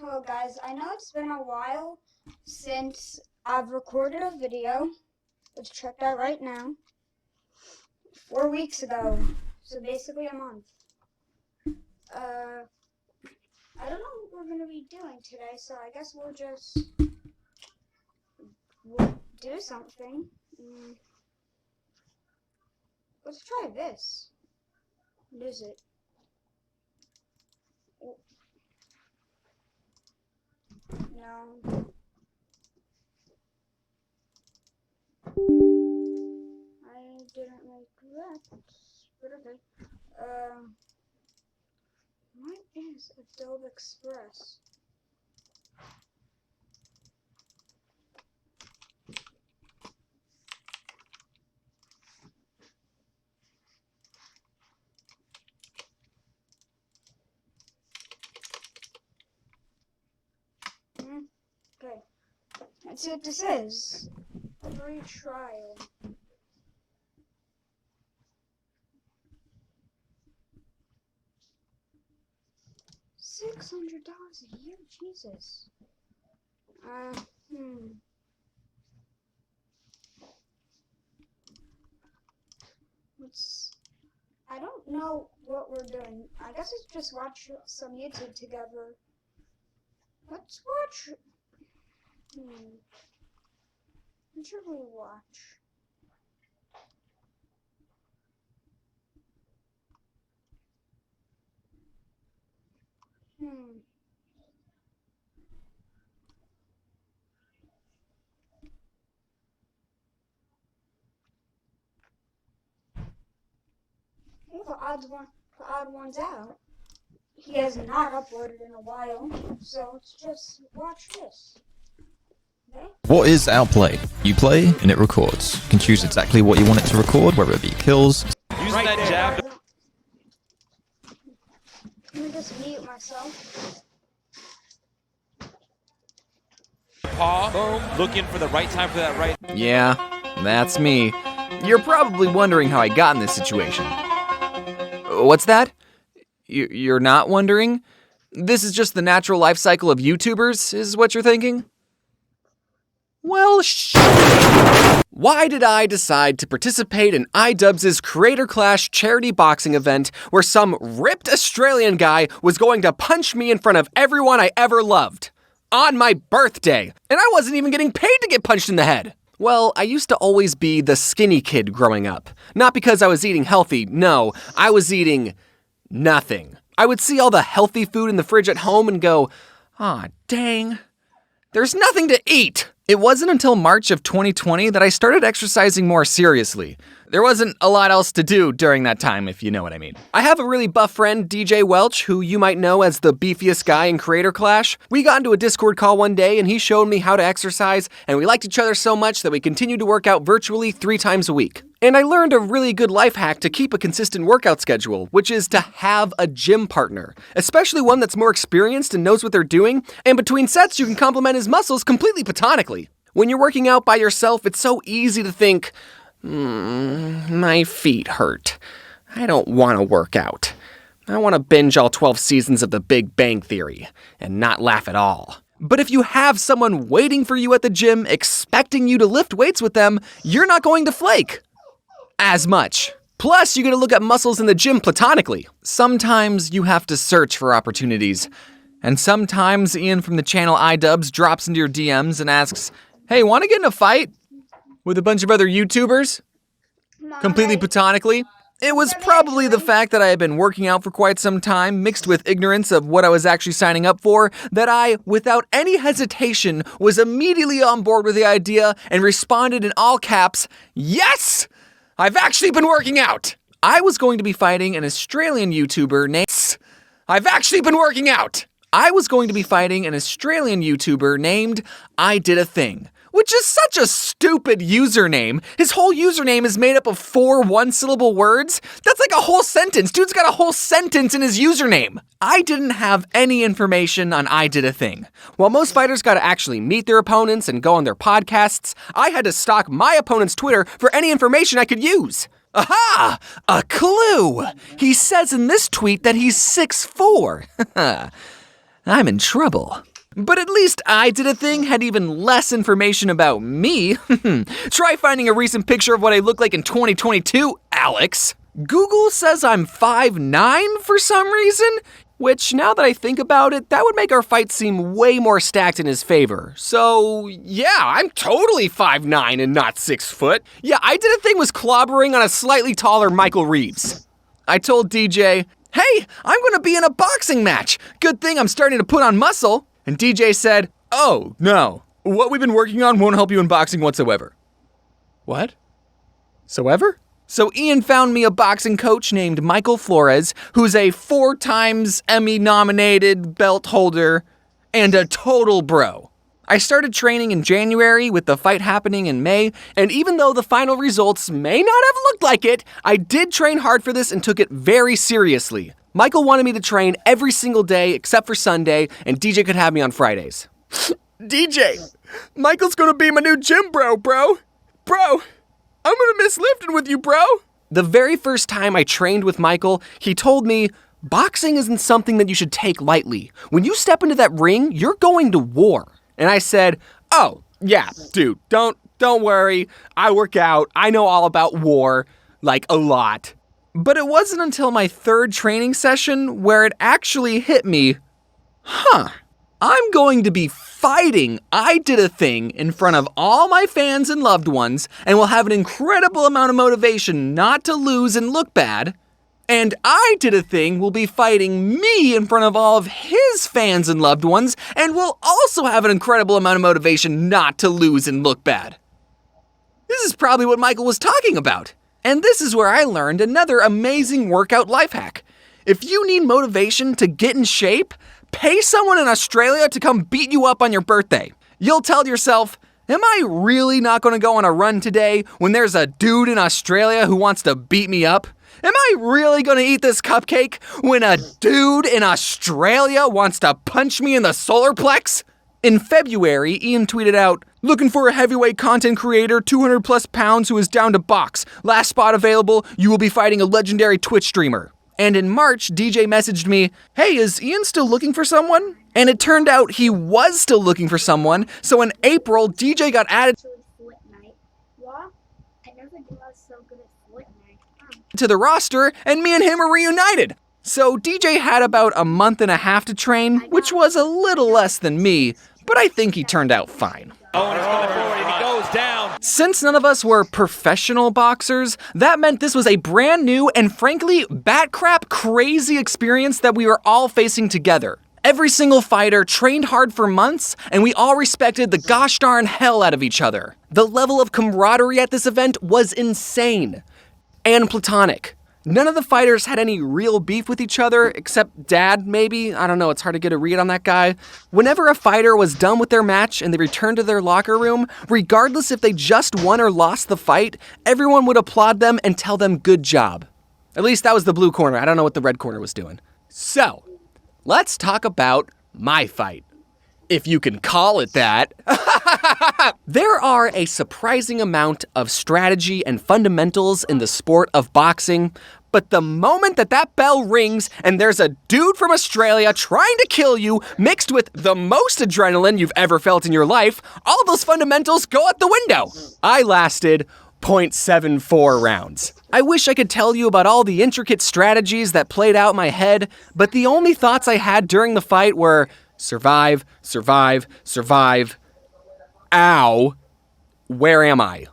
Hello guys, I know it's been a while since I've recorded a video. Let's check that right now. 4 weeks ago, so basically a month. I don't know what we're going to be doing today, so I guess we'll do something. Let's try this. What is it? No. I didn't make that. But okay. What is Adobe Express? Okay. Let's see what this is. Free trial. $600 a year? Jesus. I don't know what we're doing. I guess it's just watch some YouTube together. Let's watch. What should we watch? For odd1sout, he has not uploaded in a while, so let's just watch this. Okay? What is Outplay? You play and it records. You can choose exactly what you want it to record, whether it be kills. Use that jab. Let me just mute myself. Paw, boom, looking for the right time for that right. Yeah, that's me. You're probably wondering how I got in this situation. What's that? You're not wondering? This is just the natural life cycle of YouTubers, is what you're thinking? Well, why did I decide to participate in iDubbbz's Creator Clash charity boxing event where some ripped Australian guy was going to punch me in front of everyone I ever loved? On my birthday! And I wasn't even getting paid to get punched in the head! Well, I used to always be the skinny kid growing up. Not because I was eating healthy, no, I was eating nothing. I would see all the healthy food in the fridge at home and go, "Aw, dang, there's nothing to eat." It wasn't until March of 2020 that I started exercising more seriously. There wasn't a lot else to do during that time, if you know what I mean. I have a really buff friend, DJ Welch, who you might know as the beefiest guy in Creator Clash. We got into a Discord call one day and he showed me how to exercise, and we liked each other so much that we continued to work out virtually 3 times a week. And I learned a really good life hack to keep a consistent workout schedule, which is to have a gym partner, especially one that's more experienced and knows what they're doing, and between sets you can compliment his muscles completely platonically. When you're working out by yourself, it's so easy to think, my feet hurt. I don't want to work out. I want to binge all 12 seasons of The Big Bang Theory and not laugh at all. But if you have someone waiting for you at the gym, expecting you to lift weights with them, you're not going to flake as much. Plus, you get to look at muscles in the gym platonically. Sometimes you have to search for opportunities. And sometimes Ian from the channel iDubbbz drops into your DMs and asks, "Hey, want to get in a fight with a bunch of other YouTubers?" Completely platonically. It was probably the fact that I had been working out for quite some time, mixed with ignorance of what I was actually signing up for, that I, without any hesitation, was immediately on board with the idea and responded in all caps, "Yes! I've actually been working out!" I was going to be fighting an Australian YouTuber named... I've actually been working out! I was going to be fighting an Australian YouTuber named I Did a Thing, which is such a stupid username. His whole username is made up of 4 one-syllable words. That's like a whole sentence. Dude's got a whole sentence in his username. I didn't have any information on I Did a Thing. While most fighters got to actually meet their opponents and go on their podcasts, I had to stalk my opponent's Twitter for any information I could use. Aha! A clue! He says in this tweet that he's 6'4". I'm in trouble. But at least I Did a Thing had even less information about me. Try finding a recent picture of what I look like in 2022, Alex. Google says I'm 5'9" for some reason, which now that I think about it, that would make our fight seem way more stacked in his favor. So yeah, I'm totally 5'9" and not 6 foot. Yeah, I Did a Thing was clobbering on a slightly taller Michael Reeves. I told DJ, hey, I'm gonna be in a boxing match. Good thing I'm starting to put on muscle. And DJ said, oh, no. What we've been working on won't help you in boxing whatsoever. What? So Ian found me a boxing coach named Michael Flores, who's a 4 times Emmy-nominated belt holder and a total bro. I started training in January with the fight happening in May, and even though the final results may not have looked like it, I did train hard for this and took it very seriously. Michael wanted me to train every single day except for Sunday, and DJ could have me on Fridays. DJ, Michael's gonna be my new gym bro. Bro, I'm gonna miss lifting with you, bro. The very first time I trained with Michael, he told me, boxing isn't something that you should take lightly. When you step into that ring, you're going to war. And I said, oh, yeah, dude, don't worry. I work out. I know all about war, like a lot. But it wasn't until my 3rd training session where it actually hit me, I'm going to be fighting I Did a Thing in front of all my fans and loved ones, and will have an incredible amount of motivation not to lose and look bad. And I Did a Thing will be fighting me in front of all of his fans and loved ones, and will also have an incredible amount of motivation not to lose and look bad. This is probably what Michael was talking about. And this is where I learned another amazing workout life hack. If you need motivation to get in shape, pay someone in Australia to come beat you up on your birthday. You'll tell yourself, am I really not going to go on a run today when there's a dude in Australia who wants to beat me up? Am I really going to eat this cupcake when a dude in Australia wants to punch me in the solar plex? In February, Ian tweeted out, looking for a heavyweight content creator, 200 plus pounds who is down to box. Last spot available, you will be fighting a legendary Twitch streamer. And in March, DJ messaged me, hey, is Ian still looking for someone? And it turned out he was still looking for someone, so in April, DJ got added to the roster, and me and him are reunited. So DJ had about a month and a half to train, which was a little less than me, but I think he turned out fine. Oh, and he's coming forward and he goes down. Since none of us were professional boxers, that meant this was a brand new and frankly bat crap crazy experience that we were all facing together. Every single fighter trained hard for months, and we all respected the gosh darn hell out of each other. The level of camaraderie at this event was insane and platonic. None of the fighters had any real beef with each other, except Dad, maybe. I don't know, it's hard to get a read on that guy. Whenever a fighter was done with their match and they returned to their locker room, regardless if they just won or lost the fight, everyone would applaud them and tell them good job. At least that was the blue corner. I don't know what the red corner was doing. So, let's talk about my fight. If you can call it that. There are a surprising amount of strategy and fundamentals in the sport of boxing, but the moment that bell rings and there's a dude from Australia trying to kill you mixed with the most adrenaline you've ever felt in your life, all of those fundamentals go out the window. I lasted 0.74 rounds. I wish I could tell you about all the intricate strategies that played out in my head, but the only thoughts I had during the fight were survive, survive, survive. Ow. Where am I?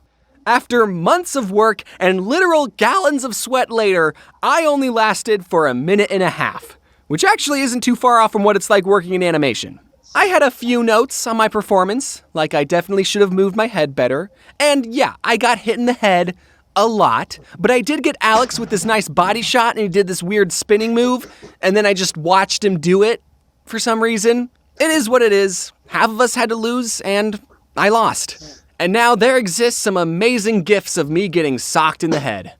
After months of work and literal gallons of sweat later, I only lasted for a minute and a half, which actually isn't too far off from what it's like working in animation. I had a few notes on my performance, like I definitely should have moved my head better, and yeah, I got hit in the head a lot, but I did get Alex with this nice body shot and he did this weird spinning move, and then I just watched him do it for some reason. It is what it is. Half of us had to lose, and I lost. And now there exists some amazing gifs of me getting socked in the head.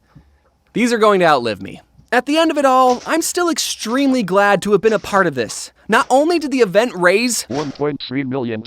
These are going to outlive me. At the end of it all, I'm still extremely glad to have been a part of this. Not only did the event raise $1.3 million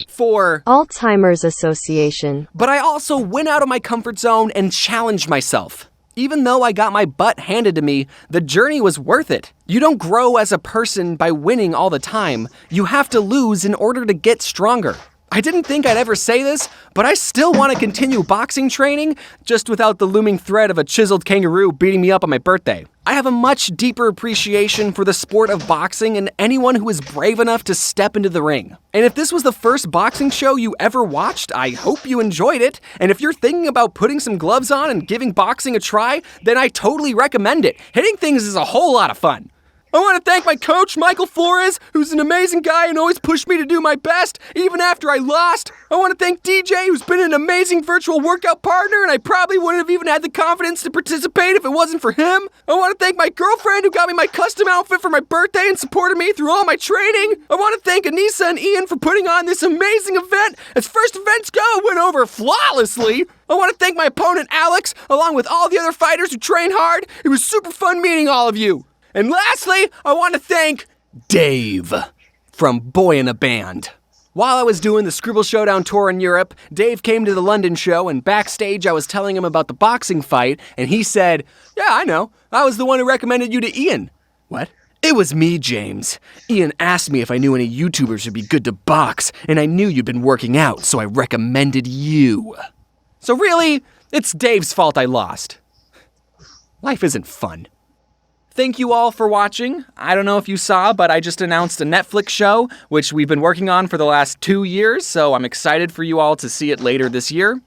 for Alzheimer's Association, but I also went out of my comfort zone and challenged myself. Even though I got my butt handed to me, the journey was worth it. You don't grow as a person by winning all the time. You have to lose in order to get stronger. I didn't think I'd ever say this, but I still want to continue boxing training, just without the looming threat of a chiseled kangaroo beating me up on my birthday. I have a much deeper appreciation for the sport of boxing and anyone who is brave enough to step into the ring. And if this was the first boxing show you ever watched, I hope you enjoyed it. And if you're thinking about putting some gloves on and giving boxing a try, then I totally recommend it. Hitting things is a whole lot of fun. I want to thank my coach, Michael Flores, who's an amazing guy and always pushed me to do my best, even after I lost. I want to thank DJ, who's been an amazing virtual workout partner, and I probably wouldn't have even had the confidence to participate if it wasn't for him. I want to thank my girlfriend, who got me my custom outfit for my birthday and supported me through all my training. I want to thank Anissa and Ian for putting on this amazing event. As first events go, it went over flawlessly. I want to thank my opponent, Alex, along with all the other fighters who trained hard. It was super fun meeting all of you. And lastly, I want to thank Dave from Boy in a Band. While I was doing the Scribble Showdown tour in Europe, Dave came to the London show, and backstage I was telling him about the boxing fight, and he said, "Yeah, I know. I was the one who recommended you to Ian." What? It was me, James. Ian asked me if I knew any YouTubers who'd be good to box, and I knew you'd been working out, so I recommended you. So really, it's Dave's fault I lost. Life isn't fun. Thank you all for watching. I don't know if you saw, but I just announced a Netflix show, which we've been working on for the last 2 years, so I'm excited for you all to see it later this year.